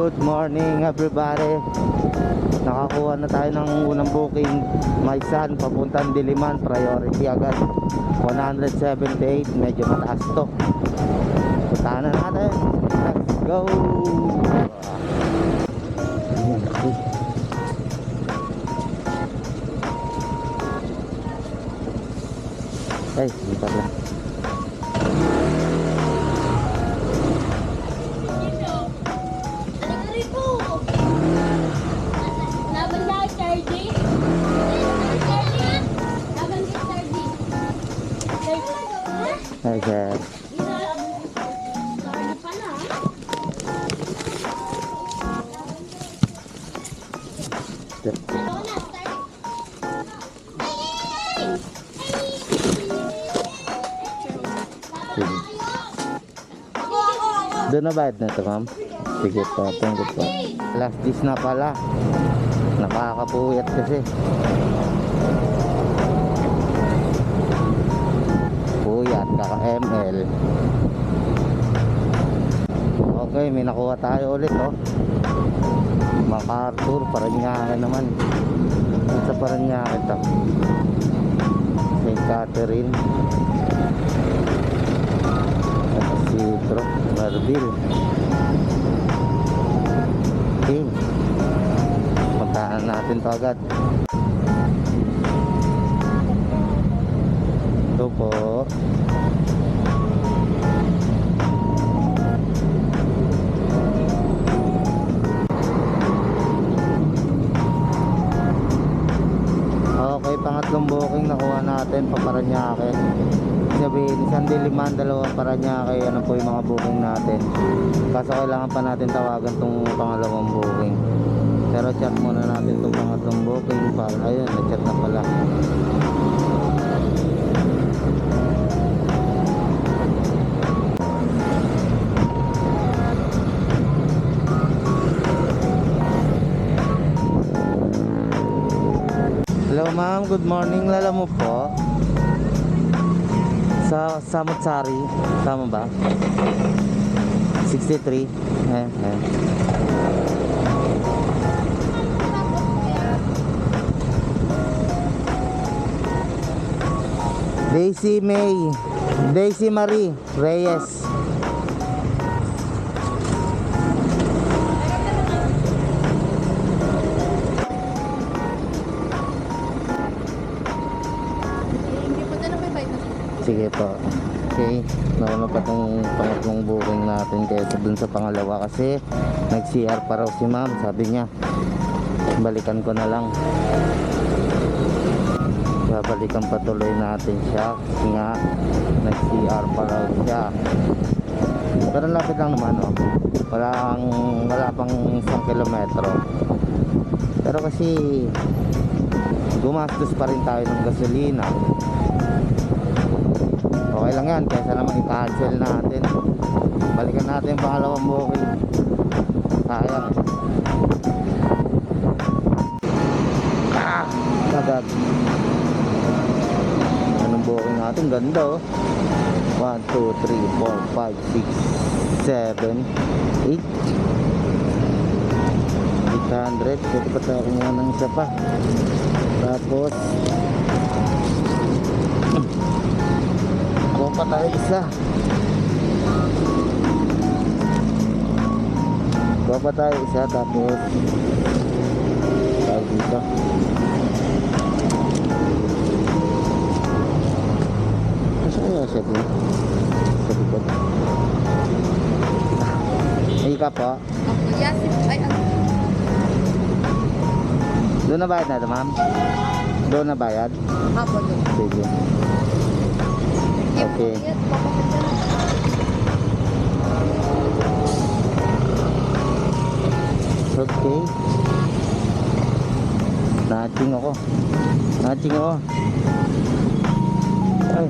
Good morning everybody. Nakakuha na tayo ng unang booking. Maisan, papuntang Diliman. Priority agad 178. Medyo mataas to. Puntahan na natin. Let's go. Ay, bentar lang. Hi sir. Doon na bayad na ito ma'am? Sige po, tungkol po. Last dish na pala. Nakakapuyat kasi. Puyat, kaka-ML. Okay, may nakuha tayo ulit oh. MacArthur, Parañaque naman. Sa Parañaque ito. St. Catherine. Isidro, Marbil. Okay. Puntahan natin to agad. Ito po. Okay, pangatlong booking nakuha natin pa Parañaque. Sabihin, isang Diliman, dalawang Parañaque. Ano po yung mga booking natin. Kaso kailangan pa natin tawagan tong pangalawang booking. Pero chat muna natin tong pangatlong booking. Ayun, na-chat na pala. Hello ma'am, good morning. Lala mo po sa Samut-Sari, tama ba? 63. Daisy Marie Reyes. Sige po. Okay, nauna pa itong pangatlong booking natin kaysa dun sa pangalawa kasi nag-CR pa raw si ma'am. Sabi niya balikan ko na lang. Babalikan patuloy natin siya kasi nga nag-CR pa raw siya. Pero lapit lang naman oh. Wala pang 1 kilometro. Pero kasi gumastos pa rin tayo ng gasolina. Okay lang yan, kaysa naman i-cancel natin. Balikan natin yung pangalawang booking. Sayang. Agad. Anong booking natin? Ganda oh. 1, 2, 3, 4, 5, 6, 7, 8. 800. Pwede pa tayo kumuha ng isa pa. Tapos pa tayo isa. Kuha pa tayo isa tapos tayo dito. Kasi kaya siya din sa likod. Ay ka po. Doon na bayad na ito ma'am? Doon na bayad? Apo doon. Sige. Okay. Okay. Natching ako. Ay.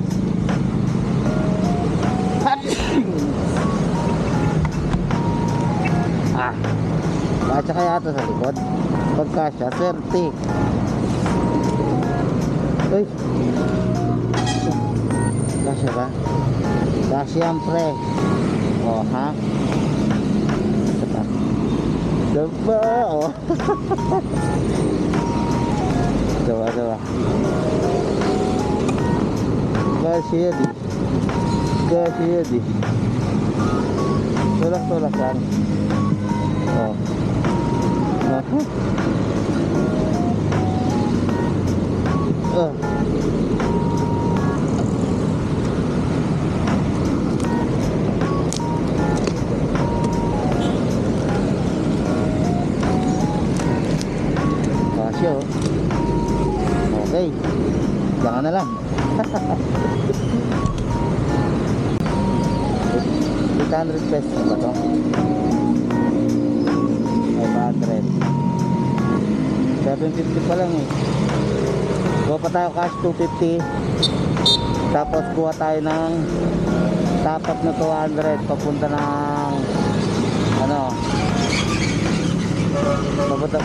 Kasya kaya ito sa likod? Pagkasya, swerte. Uy. Kasya ba? Kasya pre. Oh ha? Ito pa. Diba? Oh. Diba? Kasya di. Tulak kan. Oh. Oh. Kasya oh. Okay. Jangan na lang. 800 pesos ba to? 500. 750 pa lang eh. Kuha pa tayo cash 250. Tapos kuha tayo ng top up na 200 papunta ng ano? Papunta